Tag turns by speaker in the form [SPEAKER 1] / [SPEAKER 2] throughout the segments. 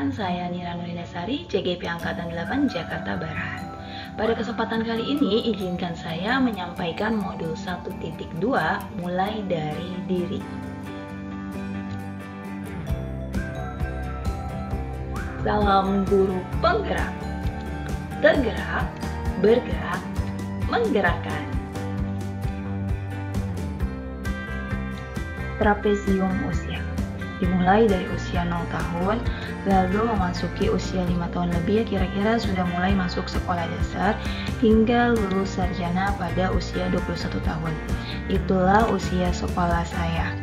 [SPEAKER 1] perkenalkan, saya Nira Nurinasari, CGP Angkatan 8 Jakarta Barat. Pada kesempatan kali ini, izinkan saya menyampaikan modul 1.2 mulai dari diri. Salam guru penggerak, tergerak, bergerak, menggerakkan. Trapesium usia dimulai dari usia 0 tahun, lalu memasuki usia 5 tahun lebih, kira-kira sudah mulai masuk sekolah dasar, hingga lulus sarjana pada usia 21 tahun. Itulah usia sekolah saya.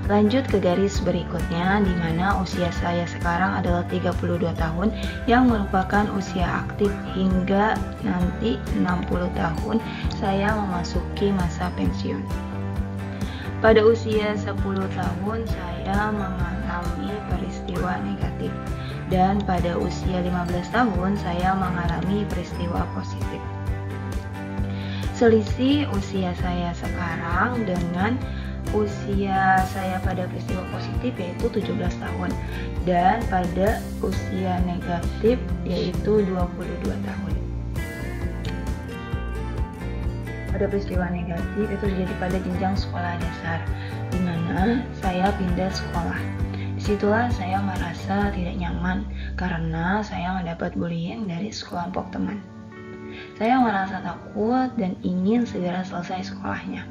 [SPEAKER 1] Lanjut ke garis berikutnya, di mana usia saya sekarang adalah 32 tahun, yang merupakan usia aktif hingga nanti 60 tahun saya memasuki masa pensiun. Pada usia 10 tahun saya mengalami peristiwa negatif, dan pada usia 15 tahun saya mengalami peristiwa positif. Selisih usia saya sekarang dengan usia saya pada peristiwa positif yaitu 17 tahun, dan pada usia negatif yaitu 22 tahun. Pada peristiwa negatif itu terjadi pada jenjang sekolah dasar, di mana saya pindah sekolah. Disitulah saya merasa tidak nyaman karena saya mendapat bullying dari sekelompok teman. Saya merasa takut dan ingin segera selesai sekolahnya.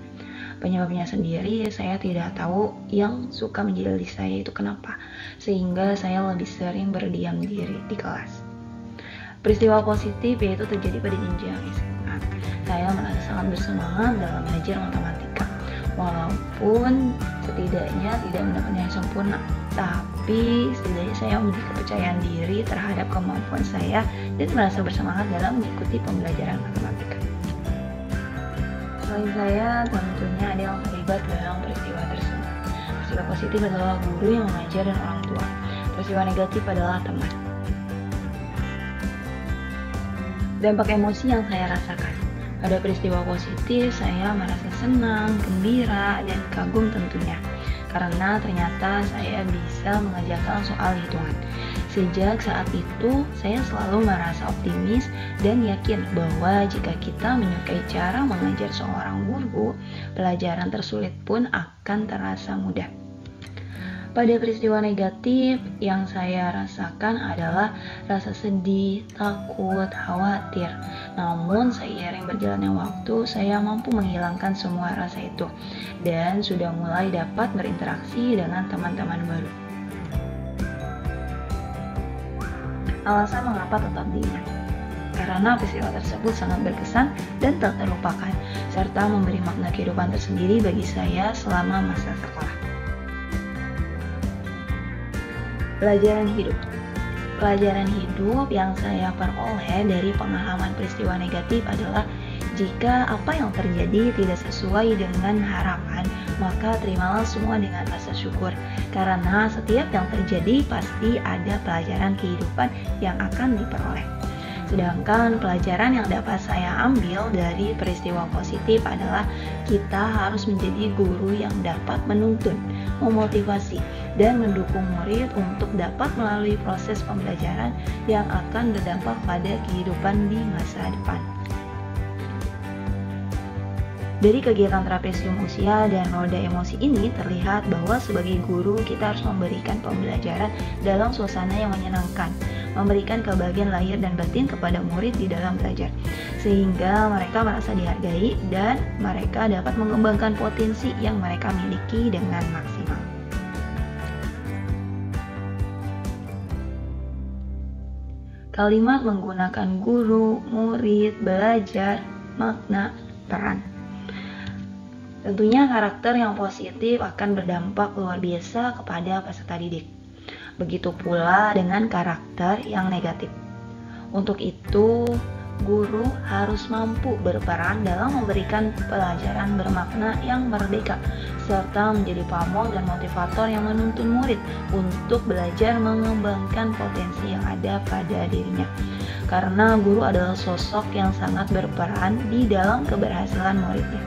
[SPEAKER 1] Penyebabnya sendiri saya tidak tahu, yang suka menjadi saya itu kenapa, sehingga saya lebih sering berdiam diri di kelas. Peristiwa positif yaitu terjadi pada jenjang SMA. Saya merasa sangat bersemangat dalam belajar matematika, walaupun setidaknya tidak mendapatkan yang sempurna, tapi setidaknya saya memiliki kepercayaan diri terhadap kemampuan saya dan merasa bersemangat dalam mengikuti pembelajaran matematika. Selain saya, tentunya ada yang terlibat dalam peristiwa tersebut. Peristiwa positif adalah guru yang mengajar dan orang tua. Peristiwa negatif adalah teman. Dampak emosi yang saya rasakan. Pada peristiwa positif, saya merasa senang, gembira, dan kagum tentunya, karena ternyata saya bisa mengerjakan soal hitungan. Sejak saat itu, saya selalu merasa optimis dan yakin bahwa jika kita menyukai cara mengajar seorang guru, pelajaran tersulit pun akan terasa mudah. Pada peristiwa negatif yang saya rasakan adalah rasa sedih, takut, khawatir. Namun seiring berjalannya waktu, saya mampu menghilangkan semua rasa itu dan sudah mulai dapat berinteraksi dengan teman-teman baru. Alasan mengapa tetap diingat? Karena peristiwa tersebut sangat berkesan dan tak terlupakan, serta memberi makna kehidupan tersendiri bagi saya selama masa sekolah. Pelajaran hidup. Pelajaran hidup yang saya peroleh dari pengalaman peristiwa negatif adalah jika apa yang terjadi tidak sesuai dengan harapan, maka terimalah semua dengan rasa syukur. Karena setiap yang terjadi pasti ada pelajaran kehidupan yang akan diperoleh. Sedangkan pelajaran yang dapat saya ambil dari peristiwa positif adalah kita harus menjadi guru yang dapat menuntun, memotivasi, dan mendukung murid untuk dapat melalui proses pembelajaran yang akan berdampak pada kehidupan di masa depan. Dari kegiatan trapesium usia dan roda emosi ini terlihat bahwa sebagai guru kita harus memberikan pembelajaran dalam suasana yang menyenangkan, memberikan kebahagiaan lahir dan batin kepada murid di dalam belajar, sehingga mereka merasa dihargai dan mereka dapat mengembangkan potensi yang mereka miliki dengan maksimal. Kalimat menggunakan guru, murid, belajar, makna, peran. Tentunya karakter yang positif akan berdampak luar biasa kepada peserta didik. Begitu pula dengan karakter yang negatif. Untuk itu, guru harus mampu berperan dalam memberikan pelajaran bermakna yang merdeka, serta menjadi pamong dan motivator yang menuntun murid untuk belajar mengembangkan potensi yang ada pada dirinya. Karena guru adalah sosok yang sangat berperan di dalam keberhasilan muridnya.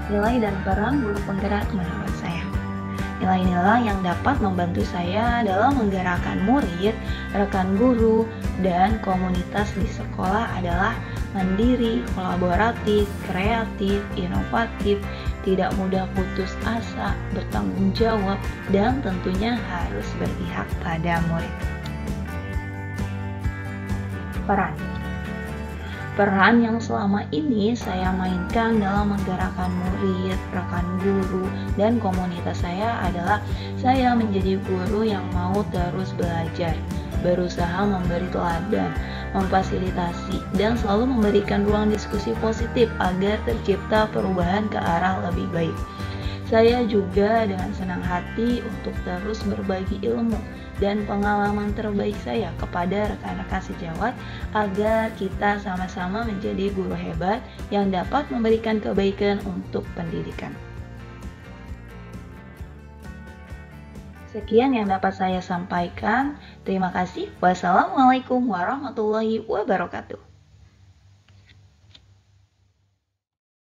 [SPEAKER 1] Nilai dan peran guru penggerak menurut saya. Nilai-nilai yang dapat membantu saya dalam menggerakkan murid, rekan guru, dan komunitas di sekolah adalah mandiri, kolaboratif, kreatif, inovatif, tidak mudah putus asa, bertanggung jawab, dan tentunya harus berpihak pada murid. Peran yang selama ini saya mainkan dalam menggerakkan murid, rekan guru, dan komunitas saya adalah saya menjadi guru yang mau terus belajar, berusaha memberi teladan, memfasilitasi, dan selalu memberikan ruang diskusi positif agar tercipta perubahan ke arah lebih baik. Saya juga dengan senang hati untuk terus berbagi ilmu dan pengalaman terbaik saya kepada rekan-rekan sejawat agar kita sama-sama menjadi guru hebat yang dapat memberikan kebaikan untuk pendidikan. Sekian yang dapat saya sampaikan. Terima kasih. Wassalamualaikum warahmatullahi wabarakatuh.